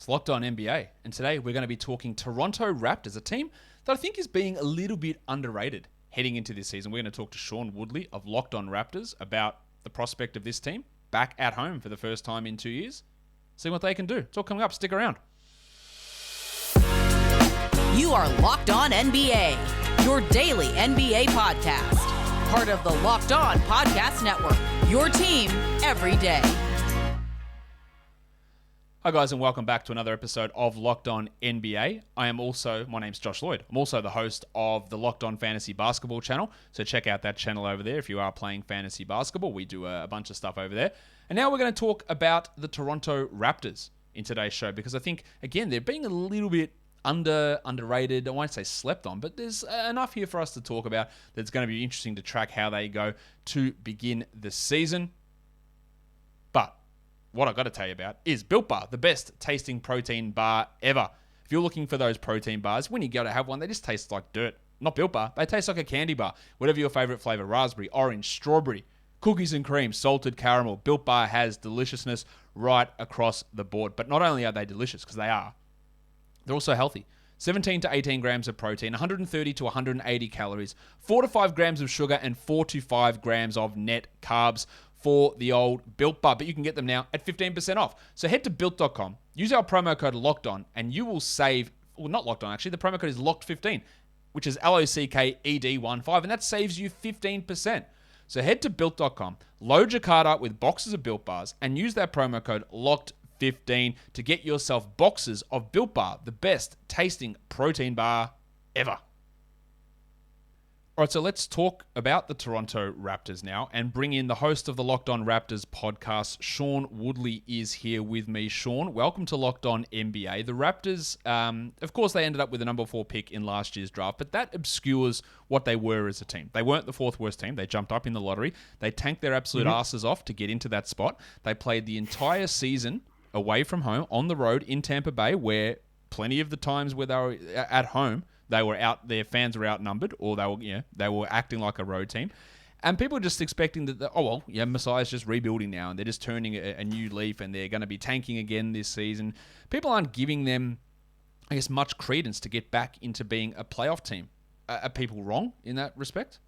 It's Locked On NBA, and today we're going to be talking Toronto Raptors, a team that I think is being a little bit underrated heading into this season. We're going to talk to Sean Woodley of Locked On Raptors about the prospect of this team back at home for the first time in 2 years. See what they can do. It's all coming up. Stick around. You are Locked On NBA, your daily NBA podcast. Part of the Locked On Podcast Network, your team every day. Hi guys, and welcome back to another episode of Locked On NBA. My name's Josh Lloyd. I'm also the host of the Locked On Fantasy Basketball channel, so check out that channel over there if you are playing fantasy basketball. We do a bunch of stuff over there. And now we're going to talk about the Toronto Raptors in today's show, because I think, again, they're being a little bit underrated. I won't say slept on, but there's enough here for us to talk about that's going to be interesting to track how they go to begin the season. But what I've got to tell you about is Built Bar, the best tasting protein bar ever. If you're looking for those protein bars, when you go to have one, they just taste like dirt. Not Built Bar, they taste like a candy bar. Whatever your favorite flavor, raspberry, orange, strawberry, cookies and cream, salted caramel, Built Bar has deliciousness right across the board. But not only are they delicious, because they are, they're also healthy. 17 to 18 grams of protein, 130 to 180 calories, 4 to 5 grams of sugar, and 4 to 5 grams of net carbs for the old Built Bar. But you can get them now at 15% off. So head to Built.com, use our promo code LOCKEDON, and you will save, well, not Locked On actually, the promo code is LOCKED15, which is LOCKED15, and that saves you 15%. So head to Built.com, load your card up with boxes of Built Bars, and use that promo code LOCKED15 to get yourself boxes of Built Bar, the best tasting protein bar ever. All right, so let's talk about the Toronto Raptors now and bring in the host of the Locked On Raptors podcast. Sean Woodley is here with me. Sean, welcome to Locked On NBA. The Raptors, of course, they ended up with a number 4 pick in last year's draft, but that obscures what they were as a team. They weren't the 4th worst team. They jumped up in the lottery. They tanked their absolute asses off to get into that spot. They played the entire season away from home, on the road in Tampa Bay, where plenty of the times where they were at home, they were out, their fans were outnumbered, or they were acting like a road team. And people are just expecting that, Messiah's just rebuilding now, and they're just turning a new leaf, and they're going to be tanking again this season. People aren't giving them, I guess, much credence to get back into being a playoff team. Are people wrong in that respect?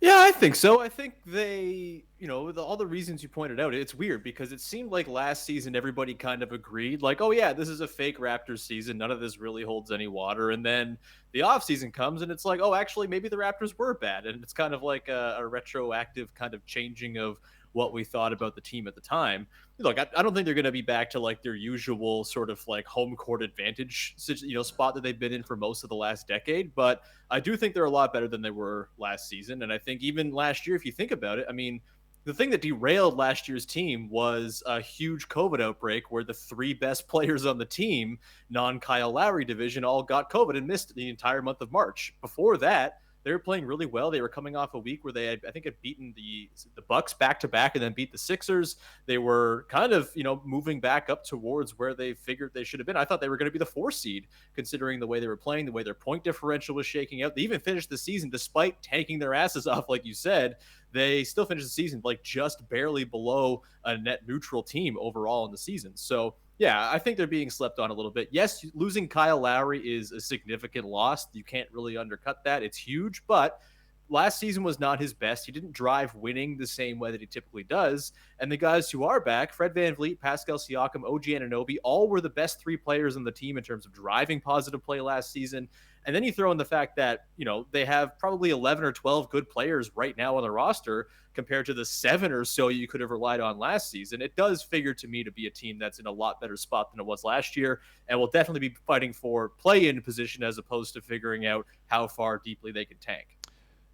Yeah, I think so. I think they, all the reasons you pointed out, it's weird because it seemed like last season everybody kind of agreed, like, oh yeah, this is a fake Raptors season. None of this really holds any water. And then the offseason comes and it's like, oh, actually, maybe the Raptors were bad. And it's kind of like a retroactive kind of changing of what we thought about the team at the time. Look, I don't think they're going to be back to like their usual sort of like home court advantage, spot that they've been in for most of the last decade. But I do think they're a lot better than they were last season. And I think even last year, if you think about it, I mean, the thing that derailed last year's team was a huge COVID outbreak where the 3 best players on the team, non-Kyle Lowry division, all got COVID and missed the entire month of March. Before that, they were playing really well. They were coming off a week where they had, I think, had beaten the Bucks back-to-back and then beat the Sixers. They were kind of, moving back up towards where they figured they should have been. I thought they were going to be the 4 seed, considering the way they were playing, the way their point differential was shaking out. They even finished the season, despite tanking their asses off, like you said, they still finished the season like just barely below a net neutral team overall in the season. So, yeah, I think they're being slept on a little bit. Yes, losing Kyle Lowry is a significant loss. You can't really undercut that. It's huge, but last season was not his best. He didn't drive winning the same way that he typically does. And the guys who are back, Fred VanVleet, Pascal Siakam, OG Anunoby, all were the best 3 players on the team in terms of driving positive play last season. And then you throw in the fact that, they have probably 11 or 12 good players right now on the roster compared to the 7 or so you could have relied on last season. It does figure to me to be a team that's in a lot better spot than it was last year and will definitely be fighting for play-in position as opposed to figuring out how far deeply they can tank.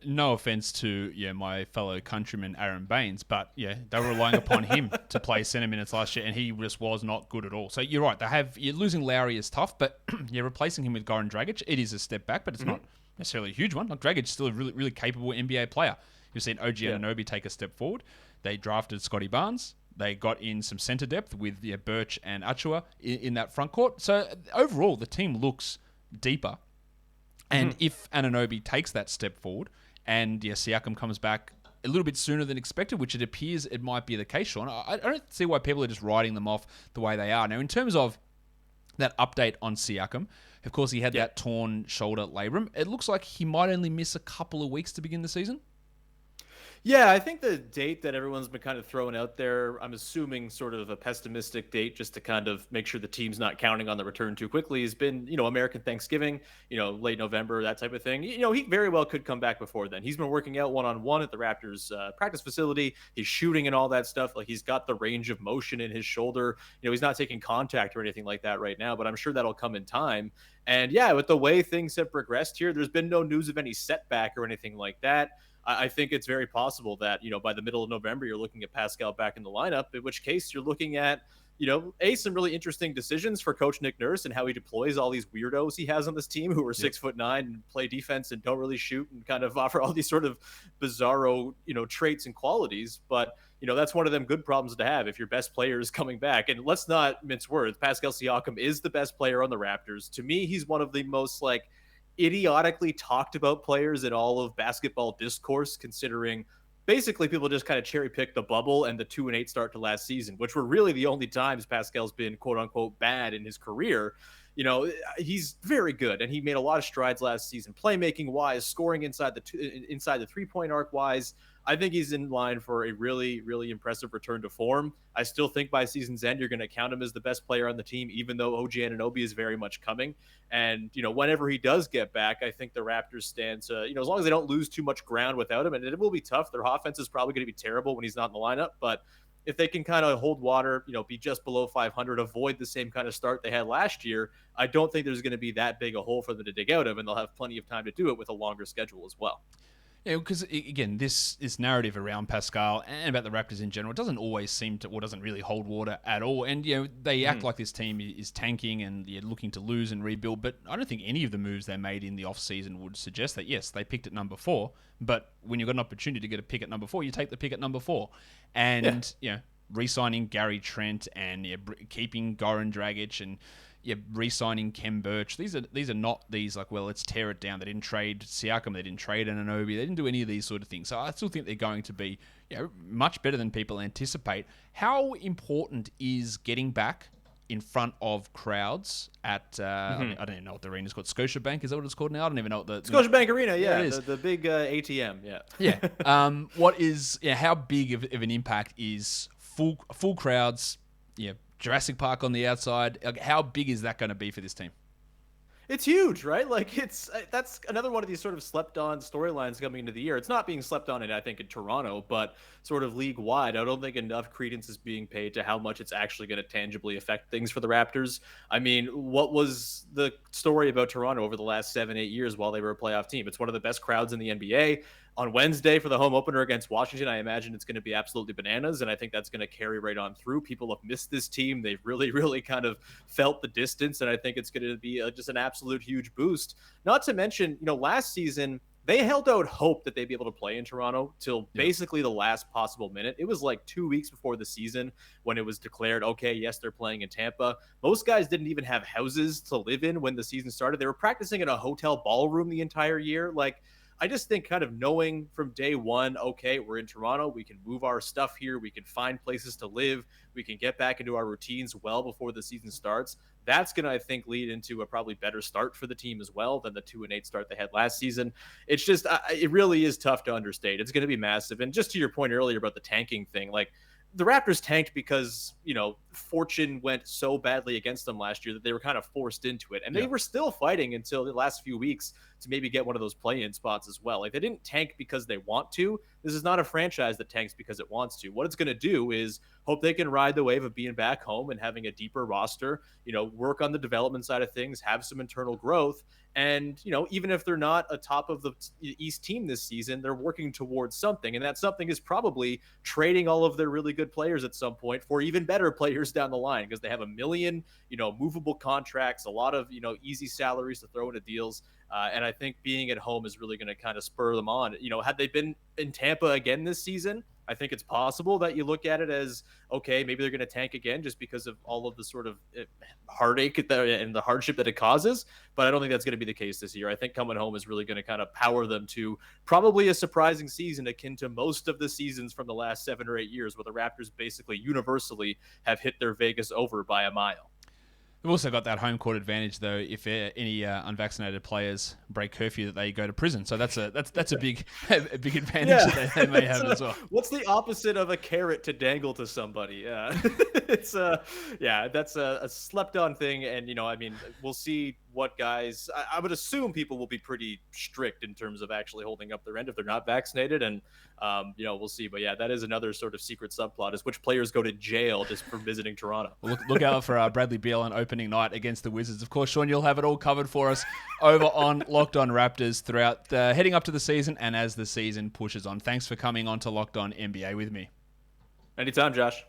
No offense to my fellow countryman Aaron Baines, but they were relying upon him to play center minutes last year, and he just was not good at all. So you're right. You're losing Lowry is tough, but you're replacing him with Goran Dragic. It is a step back, but it's not necessarily a huge one. Like, Dragic's still a really, really capable NBA player. You've seen OG Anunoby take a step forward. They drafted Scotty Barnes. They got in some center depth with Birch and Achua in that front court. So overall, the team looks deeper. And if Anunoby takes that step forward, and Siakam comes back a little bit sooner than expected, which it appears it might be the case, Sean, I don't see why people are just writing them off the way they are. Now, in terms of that update on Siakam. Of course, he had that torn shoulder labrum. It looks like he might only miss a couple of weeks to begin the season. Yeah, I think the date that everyone's been kind of throwing out there, I'm assuming sort of a pessimistic date just to kind of make sure the team's not counting on the return too quickly, has been, American Thanksgiving, late November, that type of thing. He very well could come back before then. He's been working out one-on-one at the Raptors practice facility. He's shooting and all that stuff. Like, he's got the range of motion in his shoulder. He's not taking contact or anything like that right now, but I'm sure that'll come in time. And yeah, with the way things have progressed here, there's been no news of any setback or anything like that. I think it's very possible that, by the middle of November, you're looking at Pascal back in the lineup, in which case you're looking at, some really interesting decisions for Coach Nick Nurse and how he deploys all these weirdos he has on this team who are 6'9" and play defense and don't really shoot and kind of offer all these sort of bizarro, traits and qualities. But, that's one of them good problems to have if your best player is coming back. And let's not mince words. Pascal Siakam is the best player on the Raptors. To me, he's one of the most idiotically talked about players in all of basketball discourse, considering basically people just kind of cherry pick the bubble and the 2-8 start to last season, which were really the only times Pascal's been quote unquote bad in his career. He's very good, and he made a lot of strides last season, playmaking wise, scoring inside the 3-point arc wise. I think he's in line for a really, really impressive return to form. I still think by season's end, you're going to count him as the best player on the team, even though OG Anunoby is very much coming. And, whenever he does get back, I think the Raptors stand to, as long as they don't lose too much ground without him, and it will be tough. Their offense is probably going to be terrible when he's not in the lineup, but if they can kind of hold water, be just below 500, avoid the same kind of start they had last year, I don't think there's going to be that big a hole for them to dig out of, and they'll have plenty of time to do it with a longer schedule as well. Yeah, because again, this narrative around Pascal and about the Raptors in general doesn't always seem to, or doesn't really hold water at all. And they act like this team is tanking and looking to lose and rebuild. But I don't think any of the moves they made in the offseason would suggest that. Yes, they picked at number 4, but when you've got an opportunity to get a pick at number 4, you take the pick at number 4. And re-signing Gary Trent and keeping Goran Dragic and re-signing Kem Birch. These are not these let's tear it down. They didn't trade Siakam. They didn't trade Anunoby. They didn't do any of these sort of things. So I still think they're going to be much better than people anticipate. How important is getting back in front of crowds at I don't even know what the arena is called. Scotiabank, is that what it's called now? I don't even know what the Scotiabank Arena. Yeah, it is. The big ATM. What is how big of an impact is full crowds? Jurassic Park on the outside. How big is that going to be for this team? It's huge, right? That's another one of these sort of slept-on storylines coming into the year. It's not being slept on, I think, in Toronto, but sort of league-wide. I don't think enough credence is being paid to how much it's actually going to tangibly affect things for the Raptors. I mean, what was the story about Toronto over the last 7-8 years while they were a playoff team? It's one of the best crowds in the NBA. On Wednesday for the home opener against Washington, I imagine it's going to be absolutely bananas, and I think that's going to carry right on through. People have missed this team. They've really, really kind of felt the distance, and I think it's going to be just an absolute huge boost. Not to mention, last season, they held out hope that they'd be able to play in Toronto till basically the last possible minute. It was 2 weeks before the season when it was declared, okay, yes, they're playing in Tampa. Most guys didn't even have houses to live in when the season started. They were practicing in a hotel ballroom the entire year. I just think kind of knowing from day one, okay, we're in Toronto, we can move our stuff here, we can find places to live, we can get back into our routines well before the season starts. That's going to, I think, lead into a probably better start for the team as well than the 2-8 start they had last season. It's just, it really is tough to understate. It's going to be massive. And just to your point earlier about the tanking thing, the Raptors tanked because, fortune went so badly against them last year that they were kind of forced into it. And they were still fighting until the last few weeks to maybe get one of those play-in spots as well. They didn't tank because they want to. This is not a franchise that tanks because it wants to. What it's going to do is hope they can ride the wave of being back home and having a deeper roster, work on the development side of things, have some internal growth. And, even if they're not a top of the East team this season, they're working towards something. And that something is probably trading all of their really good players at some point for even better players down the line, because they have a million, movable contracts, a lot of, easy salaries to throw into deals. And I think being at home is really going to kind of spur them on. Had they been in Tampa again this season, I think it's possible that you look at it as, okay, maybe they're going to tank again just because of all of the sort of heartache and the hardship that it causes. But I don't think that's going to be the case this year. I think coming home is really going to kind of power them to probably a surprising season akin to most of the seasons from the last 7 or 8 years, where the Raptors basically universally have hit their Vegas over by a mile. We've also got that home court advantage, though. If any unvaccinated players break curfew, that they go to prison. So that's a big advantage that they may have as well. What's the opposite of a carrot to dangle to somebody? Yeah, it's that's a slept-on thing, and we'll see what guys. I would assume people will be pretty strict in terms of actually holding up their end if they're not vaccinated, and we'll see. But yeah, that is another sort of secret subplot: is which players go to jail just for visiting Toronto. Well, look out for Bradley Beal on opening night against the Wizards. Of course, Sean, you'll have it all covered for us over on Locked On Raptors throughout heading up to the season and as the season pushes on. Thanks for coming on to Locked On NBA with me. Anytime, Josh.